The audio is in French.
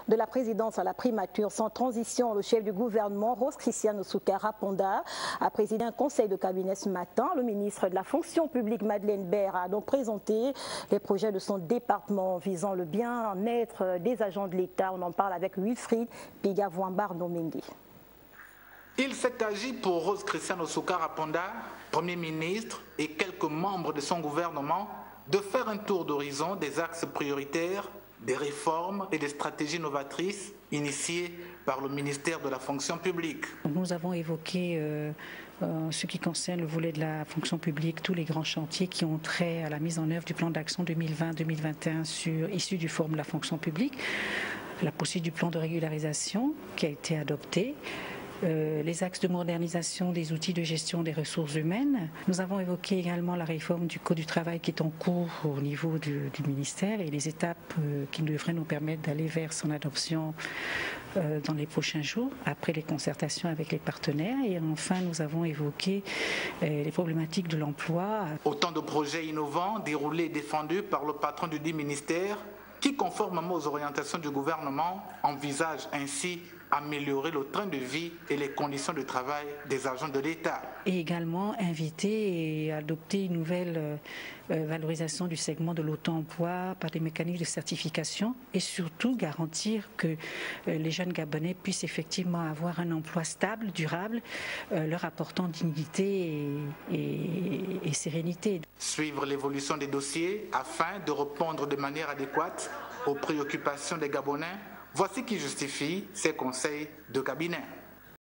De la présidence à la primature sans transition, le chef du gouvernement, Rose Christiane Soukara-Ponda, a présidé un conseil de cabinet ce matin. Le ministre de la fonction publique, Madeleine Baird, a donc présenté les projets de son département visant le bien-être des agents de l'État. On en parle avec Wilfried Pigavouambar-Nomengue. Il s'est agi pour Rose Christiane Soukara-Ponda, Premier ministre et quelques membres de son gouvernement, de faire un tour d'horizon des axes prioritaires, des réformes et des stratégies novatrices initiées par le ministère de la fonction publique. Nous avons évoqué ce qui concerne le volet de la fonction publique, tous les grands chantiers qui ont trait à la mise en œuvre du plan d'action 2020-2021 issu du Forum de la fonction publique, la poursuite du plan de régularisation qui a été adopté, les axes de modernisation des outils de gestion des ressources humaines. Nous avons évoqué également la réforme du Code du travail qui est en cours au niveau du ministère et les étapes qui devraient nous permettre d'aller vers son adoption dans les prochains jours, après les concertations avec les partenaires. Et enfin, nous avons évoqué les problématiques de l'emploi. Autant de projets innovants déroulés et défendus par le patron du dit ministère qui, conformément aux orientations du gouvernement, envisage ainsi améliorer le train de vie et les conditions de travail des agents de l'État. Et également inviter et adopter une nouvelle valorisation du segment de l'auto-emploi par des mécanismes de certification et surtout garantir que les jeunes Gabonais puissent effectivement avoir un emploi stable, durable, leur apportant dignité et sérénité. Suivre l'évolution des dossiers afin de répondre de manière adéquate aux préoccupations des Gabonais. Voici qui justifie ces conseils de cabinet.